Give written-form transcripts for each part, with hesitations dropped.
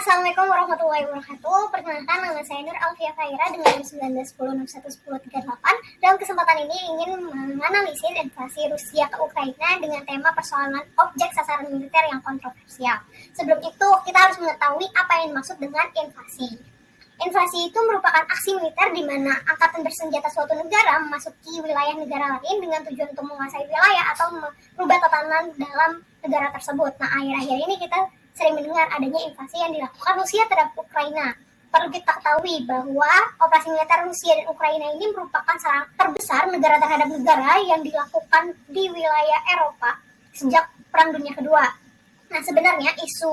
Assalamualaikum warahmatullahi wabarakatuh. Perkenalkan, nama saya Nur Alfia Faira dengan NIM 1910611038. Dalam kesempatan ini ingin menganalisis invasi Rusia ke Ukraina dengan tema persoalan objek sasaran militer yang kontroversial. Sebelum itu, kita harus mengetahui apa yang dimaksud dengan invasi. Invasi itu merupakan aksi militer di mana angkatan bersenjata suatu negara memasuki wilayah negara lain dengan tujuan untuk menguasai wilayah atau merubah tatanan dalam negara tersebut. Nah, akhir-akhir ini kita sering mendengar adanya invasi yang dilakukan Rusia terhadap Ukraina. Perlu kita ketahui bahwa operasi militer Rusia dan Ukraina ini merupakan serang terbesar negara terhadap negara yang dilakukan di wilayah Eropa sejak Perang Dunia Kedua. Nah, sebenarnya isu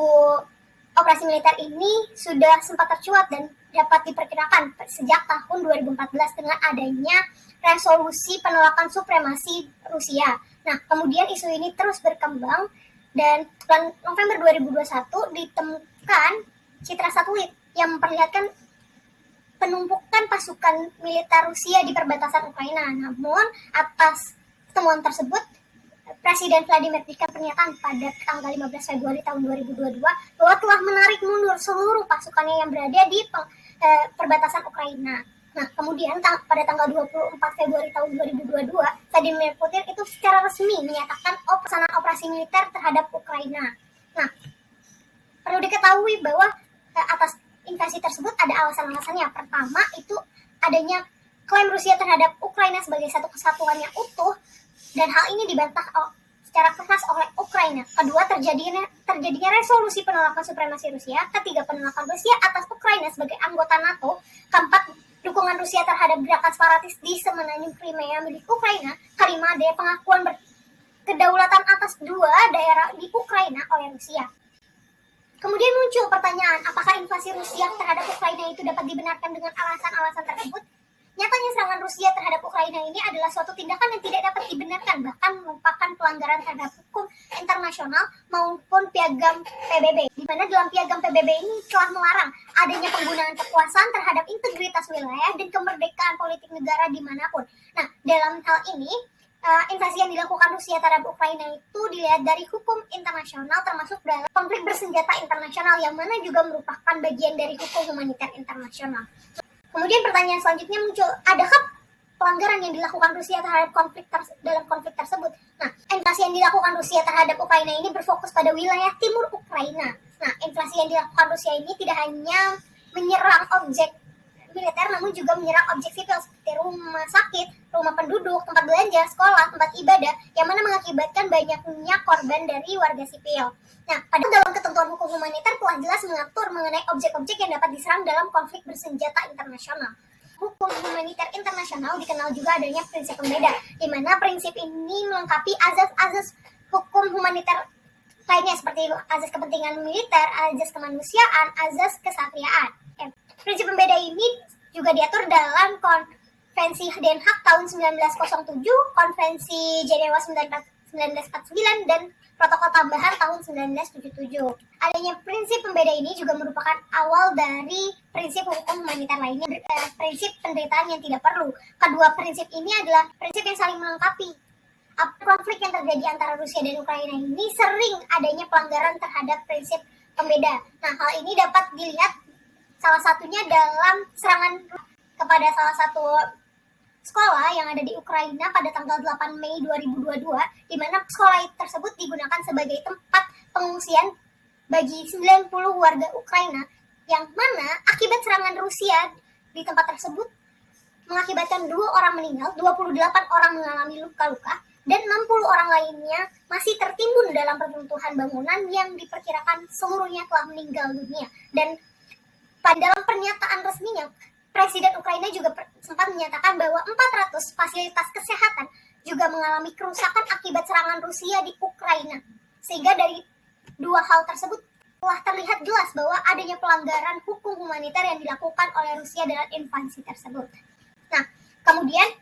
operasi militer ini sudah sempat tercuat dan dapat diperkirakan sejak tahun 2014 dengan adanya resolusi penolakan supremasi Rusia. Nah, kemudian isu ini terus berkembang dan bulan November 2021 ditemukan citra satelit yang memperlihatkan penumpukan pasukan militer Rusia di perbatasan Ukraina. Namun, atas temuan tersebut, Presiden Vladimir berikan pernyataan pada tanggal 15 Februari tahun 2022 bahwa telah menarik mundur seluruh pasukannya yang berada di perbatasan Ukraina. Nah, kemudian pada tanggal 24 Februari tahun 2022, Vladimir Putin itu secara resmi menyatakan pelaksanaan operasi militer terhadap Ukraina. Nah, perlu diketahui bahwa atas invasi tersebut ada alasan-alasannya. Pertama, itu adanya klaim Rusia terhadap Ukraina sebagai satu kesatuan yang utuh, dan hal ini dibantah secara keras oleh Ukraina. Kedua, terjadinya resolusi penolakan supremasi Rusia. Ketiga, penolakan Rusia atas Ukraina sebagai anggota NATO. Keempat, dukungan Rusia terhadap gerakan separatis di semenanjung Crimea milik Ukraina. Kelima, adanya pengakuan kedaulatan atas dua daerah di Ukraina oleh Rusia. Kemudian muncul pertanyaan, apakah invasi Rusia terhadap Ukraina itu dapat dibenarkan dengan alasan-alasan tersebut? Nyatanya serangan Rusia terhadap Ukraina ini adalah suatu tindakan yang tidak dapat dibenarkan, bahkan merupakan pelanggaran terhadap hukum internasional maupun piagam PBB, di mana dalam piagam PBB ini telah melarang adanya penggunaan kekuasaan terhadap integritas wilayah dan kemerdekaan politik negara dimanapun. Nah, dalam hal ini, invasi yang dilakukan Rusia terhadap Ukraina itu dilihat dari hukum internasional, termasuk dalam konflik bersenjata internasional, yang mana juga merupakan bagian dari hukum humaniter internasional. Kemudian pertanyaan selanjutnya muncul, adakah pelanggaran yang dilakukan Rusia terhadap dalam konflik tersebut? Nah, invasi yang dilakukan Rusia terhadap Ukraina ini berfokus pada wilayah timur Ukraina. Nah, invasi yang dilakukan Rusia ini tidak hanya menyerang objek militer, namun juga menyerang objek sipil seperti rumah sakit, rumah penduduk, tempat belanja, sekolah, tempat ibadah, yang mana mengakibatkan banyaknya korban dari warga sipil. Nah, padahal dalam ketentuan hukum humaniter telah jelas mengatur mengenai objek-objek yang dapat diserang dalam konflik bersenjata internasional. Hukum humaniter internasional dikenal juga adanya prinsip pembeda, di mana prinsip ini melengkapi azas-azas hukum humaniter lainnya seperti azas kepentingan militer, azas kemanusiaan, azas kesatriaan. Prinsip pembeda ini juga diatur dalam Konvensi Den Haag tahun 1907, Konvensi Jenewa 1949, dan Protokol Tambahan tahun 1977. Adanya prinsip pembeda ini juga merupakan awal dari prinsip hukum humaniter lainnya, prinsip penderitaan yang tidak perlu. Kedua prinsip ini adalah prinsip yang saling melengkapi. Konflik yang terjadi antara Rusia dan Ukraina ini sering adanya pelanggaran terhadap prinsip pembeda. Nah, hal ini dapat dilihat salah satunya dalam serangan kepada salah satu sekolah yang ada di Ukraina pada tanggal 8 Mei 2022, di mana sekolah tersebut digunakan sebagai tempat pengungsian bagi 90 warga Ukraina, yang mana akibat serangan Rusia di tempat tersebut mengakibatkan 2 orang meninggal, 28 orang mengalami luka-luka, dan 60 orang lainnya masih tertimbun dalam peruntuhan bangunan yang diperkirakan seluruhnya telah meninggal dunia. Dan dalam pernyataan resminya, Presiden Ukraina juga sempat menyatakan bahwa 400 fasilitas kesehatan juga mengalami kerusakan akibat serangan Rusia di Ukraina. Sehingga dari dua hal tersebut telah terlihat jelas bahwa adanya pelanggaran hukum humaniter yang dilakukan oleh Rusia dalam invasi tersebut. Nah, kemudian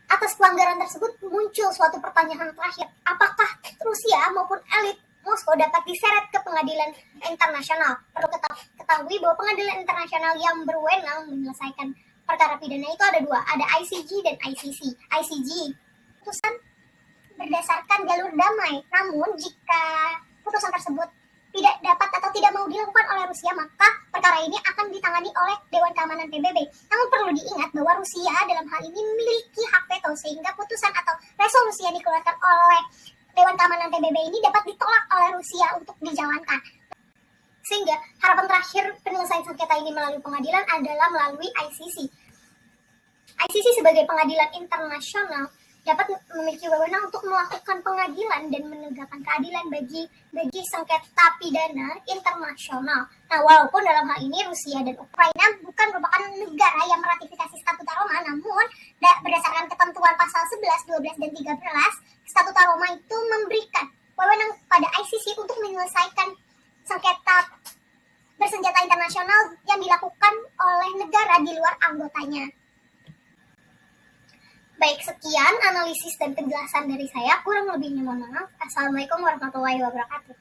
atas pelanggaran tersebut muncul suatu pertanyaan terakhir. Apakah Rusia maupun elit Moskow dapat diseret ke pengadilan internasional? Perlu ketahui bahwa pengadilan internasional yang berwenang menyelesaikan perkara pidana itu ada 2, ada ICJ dan ICC. ICJ, putusan berdasarkan jalur damai, namun jika putusan tersebut tidak dapat atau tidak mau mau dilakukan oleh Rusia, maka perkara ini akan ditangani oleh Dewan Keamanan PBB. Namun perlu diingat bahwa Rusia dalam hal ini memiliki hak veto, sehingga putusan atau resolusi yang dikeluarkan oleh Dewan Keamanan PBB ini dapat ditolak oleh Rusia untuk dijalankan. Sehingga harapan terakhir penyelesaian sengketa ini melalui pengadilan adalah melalui ICC. ICC sebagai pengadilan internasional dapat memiliki wewenang untuk melakukan pengadilan dan menegakkan keadilan bagi sengketa pidana internasional. Nah, walaupun dalam hal ini Rusia dan Ukraina bukan merupakan negara yang meratifikasi Statuta Roma, namun berdasarkan ketentuan pasal 11, 12, dan 13, Statuta Roma itu memberikan wewenang pada ICC untuk menyelesaikan sengketa bersenjata internasional yang dilakukan oleh negara di luar anggotanya. Baik, sekian analisis dan penjelasan dari saya. Kurang lebihnya mohon maaf. Assalamualaikum warahmatullahi wabarakatuh.